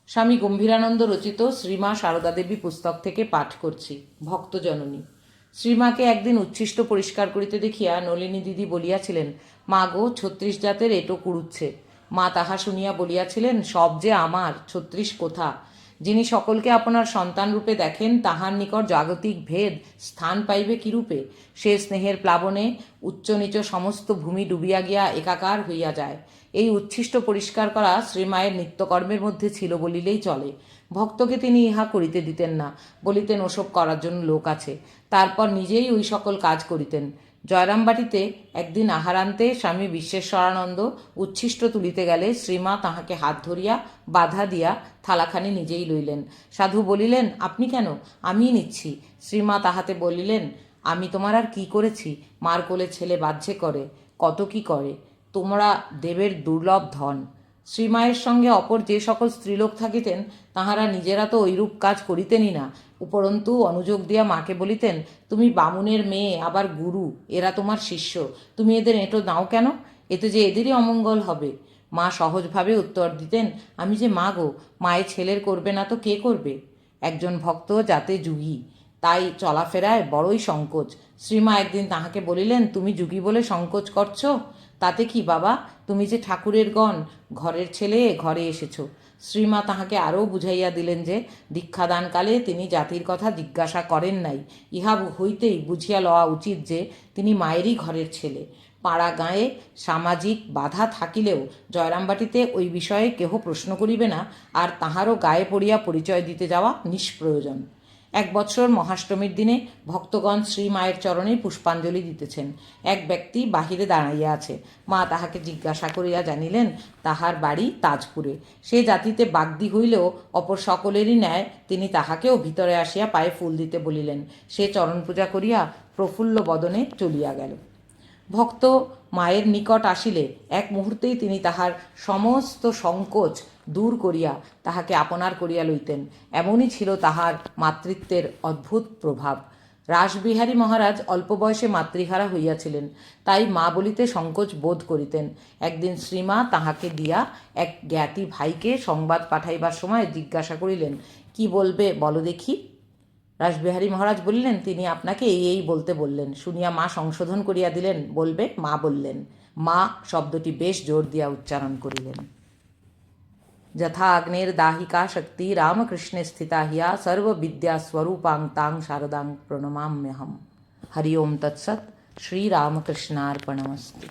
স্বামী গম্ভীরানন্দ রচিত শ্রীমা সারদা দেবী পুস্তক থেকে পাঠ করছি। ভক্তজননী। শ্রীমাকে একদিন উচ্ছিষ্ট পরিষ্কার করিতে দেখিয়া নলিনী দিদি বলিয়াছিলেন, মা গো, ৩৬ জাতের এঁটো কুড়ুচ্ছে। মা তাহা শুনিয়া বলিয়াছিলেন, সব যে আমার, ৩৬ কোথা? যিনি সকলকে আপনার সন্তান রূপে দেখেন, তাহার নিকট জাগতিক ভেদ স্থান পাইবে কিরূপে? সে স্নেহের প্লাবনে উচ্চ নিচ সমস্ত ভূমি ডুবিয়া গিয়া একাকার হইয়া যায়। এই উচ্ছিষ্ট পরিষ্কার করা শ্রীমায়ের নিত্যকর্মের মধ্যে ছিল বলিলেই চলে। ভক্তকে তিনি ইহা করিতে দিতেন না, বলিতেন ওসব করার জন্য লোক আছে। তারপর নিজেই ওই সকল কাজ করিতেন। জয়রামবাটিতে একদিন আহারান্তে স্বামী বিশ্বেশ্বরানন্দ উচ্ছিষ্ট তুলিতে গেলে শ্রীমা তাহাকে হাত ধরিয়া বাধা দিয়া থালাখানি নিজেই লইলেন। সাধু বলিলেন, আপনি কেন? আমিই নিচ্ছি। শ্রীমা তাহাতে বলিলেন, আমি তোমার আর কি করেছি? মার কোলে ছেলে বাহ্যে করে, কত কি করে। তোমরা দেবের দুর্লভ ধন। শ্রীমায়ের সঙ্গে অপর যে সকল স্ত্রীলোক থাকিতেন, তাহারা নিজেরা তো ঐরূপ কাজ করিতেনই না, উপরন্তু অনুযোগ দিয়া মাকে বলিতেন, তুমি বামুনের মেয়ে, আবার গুরু, এরা তোমার শিষ্য, তুমি এদের এঁটো দাও কেন? এতে যে এদেরই অমঙ্গল হবে। মা সহজভাবে উত্তর দিতেন, আমি যে মা গো, মায়ের ছেলের করবে না তো কে করবে? একজন ভক্ত যাতে যুগী, তাই চলাফেরায় বড়ই সংকোচ। শ্রীমা একদিন তাহাকে বলিলেন, তুমি যুগী বলে সংকোচ করছো? তাতে কি বাবা, তুমি যে ঠাকুরের গণ, ঘরের ছেলে, ঘরে এসেছ। শ্রীমা তাহাকে আরও বুঝাইয়া দিলেন যে দীক্ষাদানকালে তিনি জাতির কথা জিজ্ঞাসা করেন নাই। ইহা হইতেই বুঝিয়া লওয়া উচিত যে তিনি মায়েরই ঘরের ছেলে। পাড়া গাঁয়ে সামাজিক বাধা থাকিলেও জয়রামবাটিতে ওই বিষয়ে কেহ প্রশ্ন করিবে না, আর তাহারও গায়ে পড়িয়া পরিচয় দিতে যাওয়া নিষ্প্রয়োজন। এক বৎসর মহাষ্টমীর দিনে ভক্তগণ শ্রীমায়ের চরণে পুষ্পাঞ্জলি দিতেছেন। এক ব্যক্তি বাহিরে দাঁড়াইয়া আছে। মা তাহাকে জিজ্ঞাসা করিয়া জানিলেন, তাহার বাড়ি তাজপুরে। সে জাতিতে বাগদি হইলেও অপর সকলেরই ন্যায় তিনি তাহাকেও ভিতরে আসিয়া পায়ে ফুল দিতে বলিলেন। সে চরণ পূজা করিয়া প্রফুল্ল বদনে চলিয়া গেল। ভক্ত মায়ের নিকট আসিলে এক মুহূর্তেই তিনি তাহার সমস্ত সংকোচ দূর করিয়া তাহাকে আপনার করিয়া লইতেন। এমনই ছিল তাহার মাতৃত্বের অদ্ভুত প্রভাব। রাসবিহারী মহারাজ অল্প বয়সে মাতৃহারা হইয়াছিলেন, তাই মা বলিতে সংকোচ বোধ করিতেন। একদিন শ্রীমা তাহাকে দিয়া এক জ্ঞাতি ভাইকে সংবাদ পাঠাইবার সময় জিজ্ঞাসা করিলেন, কি বলবে বলো দেখি? রাসবিহারী মহারাজ বলিলেন, তিনি আপনাকে এই বলতে বললেন। শুনিয়া মা সংশোধন করিয়া দিলেন, বলবে মা বললেন। মা শব্দটি বেশ জোর দিয়া উচ্চারণ করিলেন। যথা অগ্নের দাহিকা শক্তি রামকৃষ্ণে স্থিতা হিয়া সর্ববিদ্যা স্বরূপাং তাং শারদাং প্রণমাম্যহম। হরি ওম তৎসৎ। শ্রীরামকৃষ্ণার্পণমস্তু।